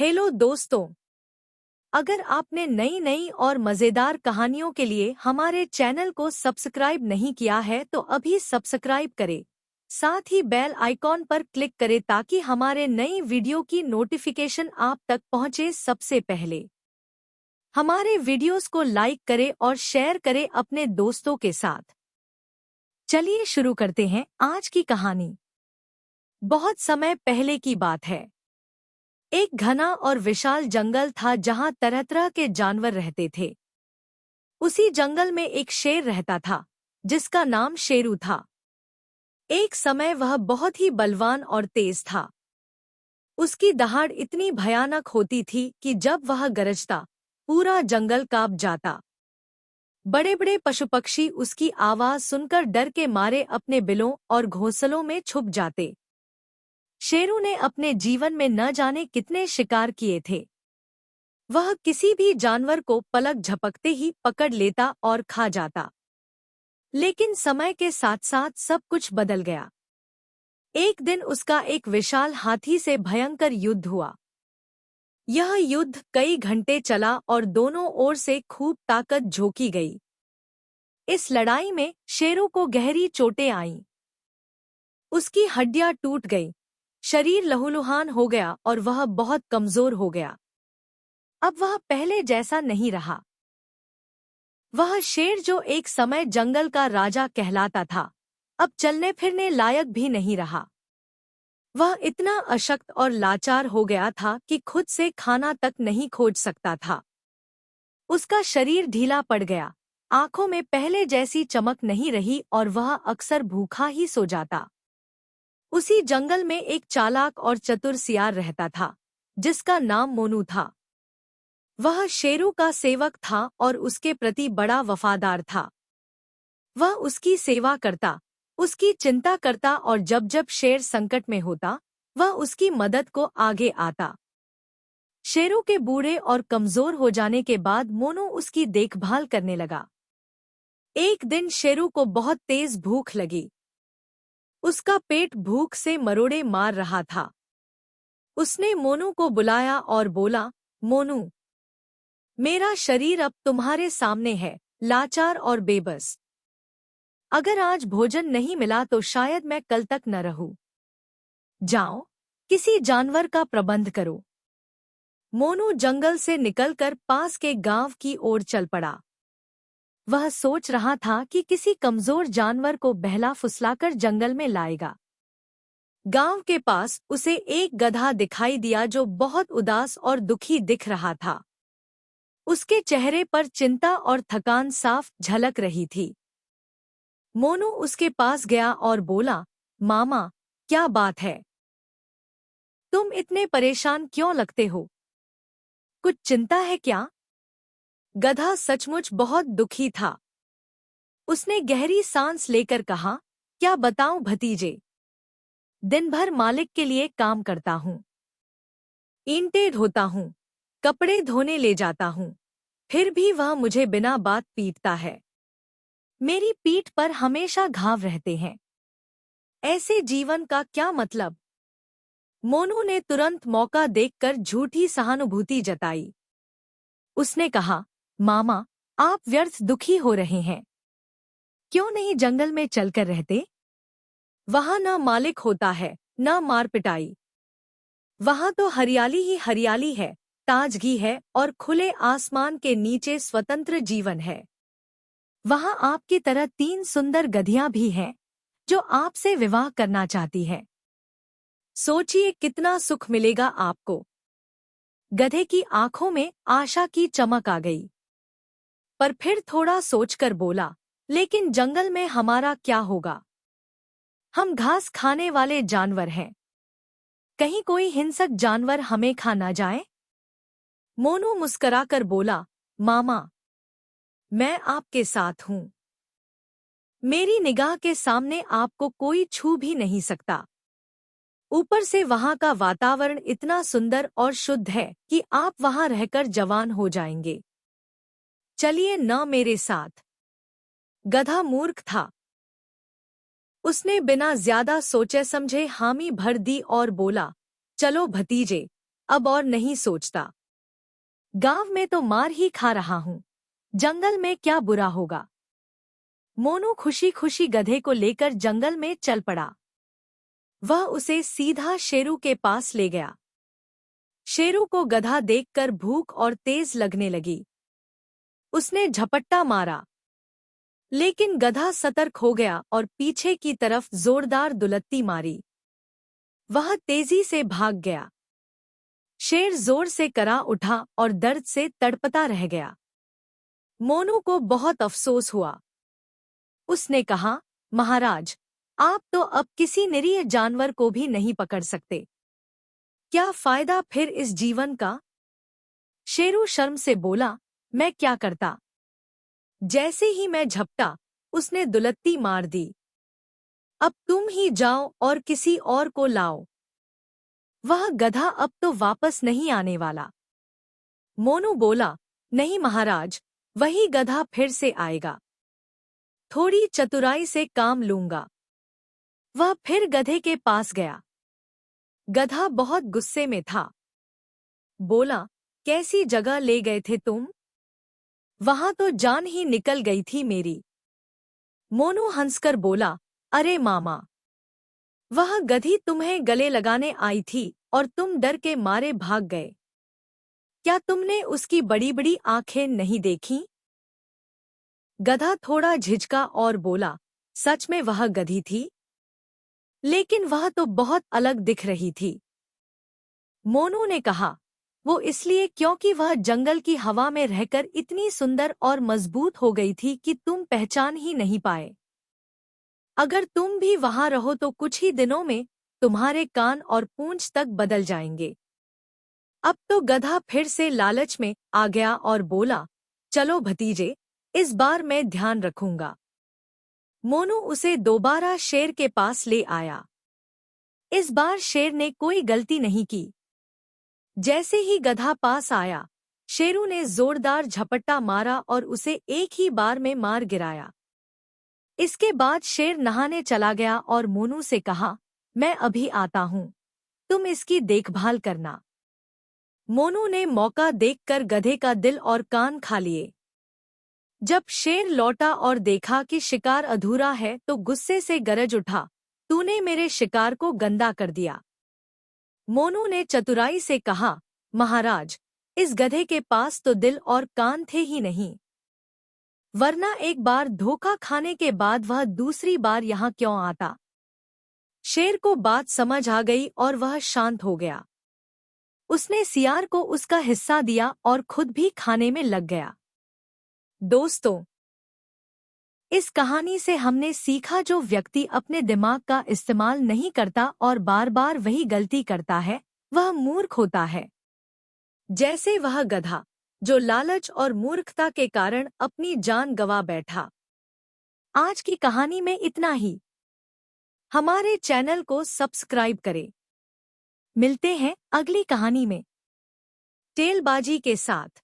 Hello दोस्तों, अगर आपने नई नई और मज़ेदार कहानियों के लिए हमारे चैनल को सब्सक्राइब नहीं किया है तो अभी सब्सक्राइब करें। साथ ही बेल आइकॉन पर क्लिक करें ताकि हमारे नई वीडियो की नोटिफिकेशन आप तक पहुंचे सबसे पहले। हमारे वीडियोस को लाइक करें और शेयर करें अपने दोस्तों के साथ। चलिए शुरू करते हैं आज की कहानी। बहुत समय पहले की बात है। एक घना और विशाल जंगल था जहां तरह तरह के जानवर रहते थे। उसी जंगल में एक शेर रहता था जिसका नाम शेरू था। एक समय वह बहुत ही बलवान और तेज था। उसकी दहाड़ इतनी भयानक होती थी कि जब वह गरजता पूरा जंगल कांप जाता। बड़े बड़े पशु पक्षी उसकी आवाज सुनकर डर के मारे अपने बिलों और घोंसलों में छुप जाते। शेरू ने अपने जीवन में न जाने कितने शिकार किए थे। वह किसी भी जानवर को पलक झपकते ही पकड़ लेता और खा जाता। लेकिन समय के साथ साथ सब कुछ बदल गया। एक दिन उसका एक विशाल हाथी से भयंकर युद्ध हुआ। यह युद्ध कई घंटे चला और दोनों ओर से खूब ताकत झोंकी गई। इस लड़ाई में शेरू को गहरी चोटें आईं। उसकी हड्डियां टूट गईं, शरीर लहूलुहान हो गया और वह बहुत कमजोर हो गया। अब वह पहले जैसा नहीं रहा। वह शेर जो एक समय जंगल का राजा कहलाता था, अब चलने फिरने लायक भी नहीं रहा। वह इतना अशक्त और लाचार हो गया था कि खुद से खाना तक नहीं खोज सकता था। उसका शरीर ढीला पड़ गया, आंखों में पहले जैसी चमक नहीं रही और वह अक्सर भूखा ही सो जाता। उसी जंगल में एक चालाक और चतुर सियार रहता था जिसका नाम मोनू था। वह शेरू का सेवक था और उसके प्रति बड़ा वफादार था। वह उसकी सेवा करता, उसकी चिंता करता और जब जब शेर संकट में होता वह उसकी मदद को आगे आता। शेरू के बूढ़े और कमजोर हो जाने के बाद मोनू उसकी देखभाल करने लगा। एक दिन शेरू को बहुत तेज भूख लगी। उसका पेट भूख से मरोड़े मार रहा था। उसने मोनू को बुलाया और बोला, मोनू, मेरा शरीर अब तुम्हारे सामने है, लाचार और बेबस। अगर आज भोजन नहीं मिला तो शायद मैं कल तक न रहूं। जाओ, किसी जानवर का प्रबंध करो। मोनू जंगल से निकलकर पास के गांव की ओर चल पड़ा। वह सोच रहा था कि किसी कमजोर जानवर को बहला फुसलाकर जंगल में लाएगा। गांव के पास उसे एक गधा दिखाई दिया जो बहुत उदास और दुखी दिख रहा था। उसके चेहरे पर चिंता और थकान साफ झलक रही थी। मोनू उसके पास गया और बोला, मामा, क्या बात है? तुम इतने परेशान क्यों लगते हो? कुछ चिंता है क्या? गधा सचमुच बहुत दुखी था। उसने गहरी सांस लेकर कहा, क्या बताऊं भतीजे, दिन भर मालिक के लिए काम करता हूँ। ईंटें ढोता हूँ, कपड़े धोने ले जाता हूँ, फिर भी वह मुझे बिना बात पीटता है। मेरी पीठ पर हमेशा घाव रहते हैं। ऐसे जीवन का क्या मतलब? मोनू ने तुरंत मौका देखकर झूठी सहानुभूति जताई। उसने कहा, मामा, आप व्यर्थ दुखी हो रहे हैं। क्यों नहीं जंगल में चलकर रहते? वहां न मालिक होता है, न मार पिटाई। वहां तो हरियाली ही हरियाली है, ताजगी है और खुले आसमान के नीचे स्वतंत्र जीवन है। वहां आपकी तरह 3 सुंदर गधियां भी हैं जो आपसे विवाह करना चाहती है। सोचिए कितना सुख मिलेगा आपको। गधे की आंखों में आशा की चमक आ गई, पर फिर थोड़ा सोचकर बोला, लेकिन जंगल में हमारा क्या होगा? हम घास खाने वाले जानवर हैं। कहीं कोई हिंसक जानवर हमें खा ना जाए? मोनू मुस्कराकर बोला, मामा, मैं आपके साथ हूं। मेरी निगाह के सामने आपको कोई छू भी नहीं सकता। ऊपर से वहां का वातावरण इतना सुंदर और शुद्ध है कि आप वहां रहकर जवान हो जाएंगे। चलिए न मेरे साथ। गधा मूर्ख था। उसने बिना ज्यादा सोचे समझे हामी भर दी और बोला, चलो भतीजे, अब और नहीं सोचता। गांव में तो मार ही खा रहा हूँ, जंगल में क्या बुरा होगा। मोनू खुशी खुशी गधे को लेकर जंगल में चल पड़ा। वह उसे सीधा शेरू के पास ले गया। शेरू को गधा देखकर भूख और तेज लगने लगी। उसने झपट्टा मारा, लेकिन गधा सतर्क हो गया और पीछे की तरफ जोरदार दुलत्ती मारी। वह तेजी से भाग गया। शेर जोर से करा उठा और दर्द से तड़पता रह गया। मोनू को बहुत अफसोस हुआ। उसने कहा, महाराज, आप तो अब किसी निरीह जानवर को भी नहीं पकड़ सकते। क्या फायदा फिर इस जीवन का? शेरू शर्म से बोला, मैं क्या करता। जैसे ही मैं झपटा, उसने दुलत्ती मार दी। अब तुम ही जाओ और किसी और को लाओ। वह गधा अब तो वापस नहीं आने वाला। मोनू बोला, नहीं महाराज, वही गधा फिर से आएगा। थोड़ी चतुराई से काम लूंगा। वह फिर गधे के पास गया। गधा बहुत गुस्से में था। बोला, कैसी जगह ले गए थे तुम? वहां तो जान ही निकल गई थी मेरी। मोनू हंसकर बोला, अरे मामा, वह गधी तुम्हें गले लगाने आई थी और तुम डर के मारे भाग गए। क्या तुमने उसकी बड़ी बड़ी आंखें नहीं देखीं? गधा थोड़ा झिझका और बोला, सच में वह गधी थी, लेकिन वह तो बहुत अलग दिख रही थी। मोनू ने कहा, वो इसलिए क्योंकि वह जंगल की हवा में रहकर इतनी सुंदर और मजबूत हो गई थी कि तुम पहचान ही नहीं पाए। अगर तुम भी वहां रहो तो कुछ ही दिनों में तुम्हारे कान और पूंछ तक बदल जाएंगे। अब तो गधा फिर से लालच में आ गया और बोला, चलो भतीजे, इस बार मैं ध्यान रखूंगा। मोनू उसे दोबारा शेर के पास ले आया। इस बार शेर ने कोई गलती नहीं की। जैसे ही गधा पास आया, शेरू ने जोरदार झपट्टा मारा और उसे एक ही बार में मार गिराया। इसके बाद शेर नहाने चला गया और मोनू से कहा, मैं अभी आता हूँ, तुम इसकी देखभाल करना। मोनू ने मौका देखकर गधे का दिल और कान खा लिए। जब शेर लौटा और देखा कि शिकार अधूरा है तो गुस्से से गरज उठा, तूने मेरे शिकार को गंदा कर दिया। मोनू ने चतुराई से कहा, महाराज, इस गधे के पास तो दिल और कान थे ही नहीं, वरना एक बार धोखा खाने के बाद वह दूसरी बार यहाँ क्यों आता। शेर को बात समझ आ गई और वह शांत हो गया। उसने सियार को उसका हिस्सा दिया और खुद भी खाने में लग गया। दोस्तों, इस कहानी से हमने सीखा, जो व्यक्ति अपने दिमाग का इस्तेमाल नहीं करता और बार बार वही गलती करता है, वह मूर्ख होता है। जैसे वह गधा, जो लालच और मूर्खता के कारण अपनी जान गंवा बैठा। आज की कहानी में इतना ही। हमारे चैनल को सब्सक्राइब करें। मिलते हैं अगली कहानी में टेलबाजी के साथ।